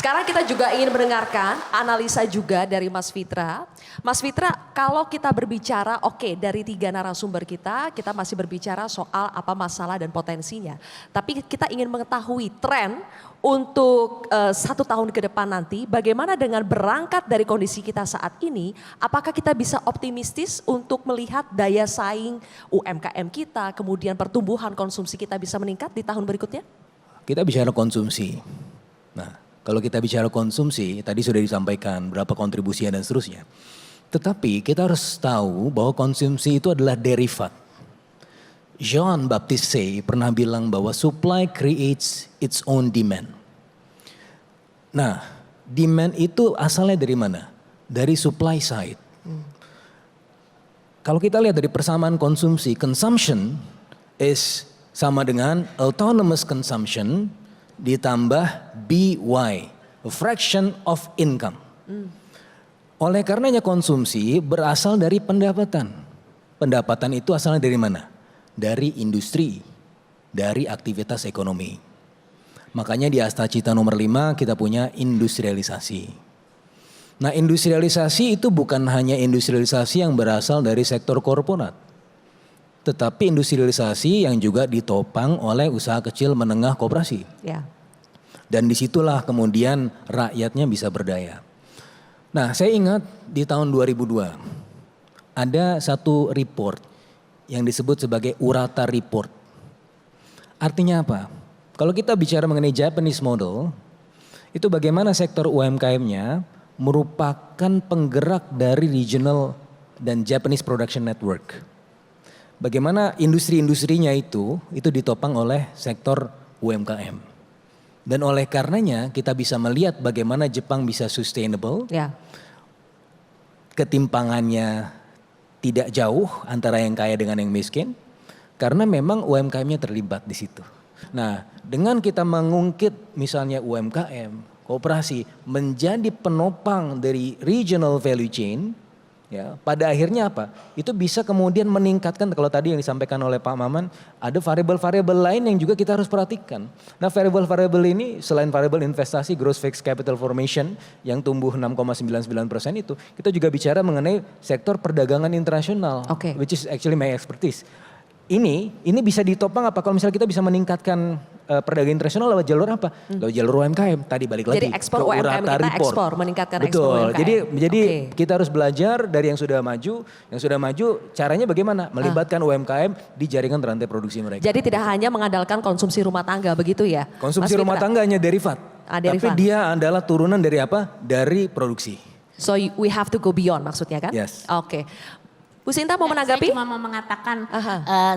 Sekarang kita juga ingin mendengarkan analisa juga dari Mas Fitra. Mas Fitra, kalau kita berbicara, oke, dari 3 narasumber kita masih berbicara soal apa masalah dan potensinya. Tapi kita ingin mengetahui tren untuk 1 tahun ke depan nanti, bagaimana dengan berangkat dari kondisi kita saat ini, apakah kita bisa optimistis untuk melihat daya saing UMKM kita, kemudian pertumbuhan konsumsi kita bisa meningkat di tahun berikutnya? Kita bicara konsumsi. Nah, kalau kita bicara konsumsi, tadi sudah disampaikan berapa kontribusinya dan seterusnya. Tetapi kita harus tahu bahwa konsumsi itu adalah derivat. Jean-Baptiste Say pernah bilang bahwa supply creates its own demand. Nah, demand itu asalnya dari mana? Dari supply side. Kalau kita lihat dari persamaan konsumsi, consumption is sama dengan autonomous consumption ditambah BY, a fraction of income. Oleh karenanya konsumsi berasal dari pendapatan. Pendapatan itu asalnya dari mana? Dari industri, dari aktivitas ekonomi. Makanya di Asta Cita nomor 5 kita punya industrialisasi. Nah, industrialisasi itu bukan hanya industrialisasi yang berasal dari sektor korporat. Tetapi industrialisasi yang juga ditopang oleh usaha kecil menengah koperasi. Ya. Dan disitulah kemudian rakyatnya bisa berdaya. Nah, saya ingat di tahun 2002 ada satu report yang disebut sebagai Urata Report. Artinya apa? Kalau kita bicara mengenai Japanese model, itu bagaimana sektor UMKM-nya merupakan penggerak dari regional dan Japanese production network. Bagaimana industri-industrinya itu ditopang oleh sektor UMKM. Dan oleh karenanya kita bisa melihat bagaimana Jepang bisa sustainable. Ya. Ketimpangannya tidak jauh antara yang kaya dengan yang miskin. Karena memang UMKM-nya terlibat di situ. Nah, dengan kita mengungkit misalnya UMKM, koperasi menjadi penopang dari regional value chain. Ya, pada akhirnya apa? Itu bisa kemudian meningkatkan, kalau tadi yang disampaikan oleh Pak Maman, ada variabel-variabel lain yang juga kita harus perhatikan. Nah, variabel-variabel ini selain variabel investasi gross fixed capital formation yang tumbuh 6,99% itu, kita juga bicara mengenai sektor perdagangan internasional, which is actually my expertise. Ini bisa ditopang apa kalau misalnya kita bisa meningkatkan perdagangan internasional lewat jalur apa? Lewat jalur UMKM. Tadi balik lagi jadi ekspor ke UMKM Urata kita Report. ekspor, meningkatkan Betul. ekspor UMKM. Jadi kita harus belajar dari yang sudah maju. Yang sudah maju caranya bagaimana? Melibatkan UMKM di jaringan rantai produksi mereka. Jadi tidak hanya mengandalkan konsumsi rumah tangga begitu ya? Konsumsi rumah tangga hanya derivat. Tapi dia adalah turunan dari apa? Dari produksi. So we have to go beyond maksudnya kan? Yes. Oke. Bu Sinta mau menanggapi? Saya cuma mau mengatakan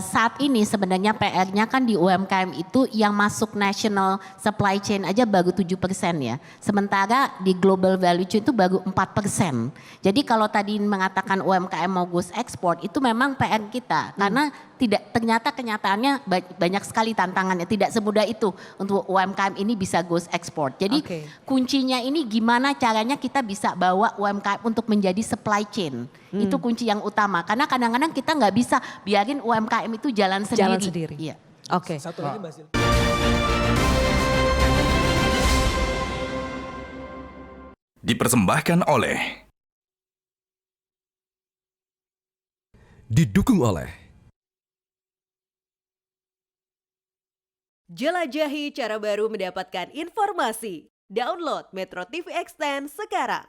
saat ini sebenarnya PR-nya kan di UMKM itu yang masuk national supply chain aja baru 7% ya. Sementara di global value chain itu baru 4%. Jadi kalau tadi mengatakan UMKM mau goes export itu memang PR kita. Karena ternyata kenyataannya banyak sekali tantangannya. Tidak semudah itu untuk UMKM ini bisa goes export. Jadi kuncinya ini gimana caranya kita bisa bawa UMKM untuk menjadi supply chain. Itu kunci yang utama. Karena kadang-kadang kita nggak bisa biarin UMKM itu jalan sendiri. Jalan sendiri. Iya. Oke. Satu lagi Mbak Sil. Dipersembahkan oleh, didukung oleh Jelajahi cara baru mendapatkan informasi. Download Metro TV Extend sekarang.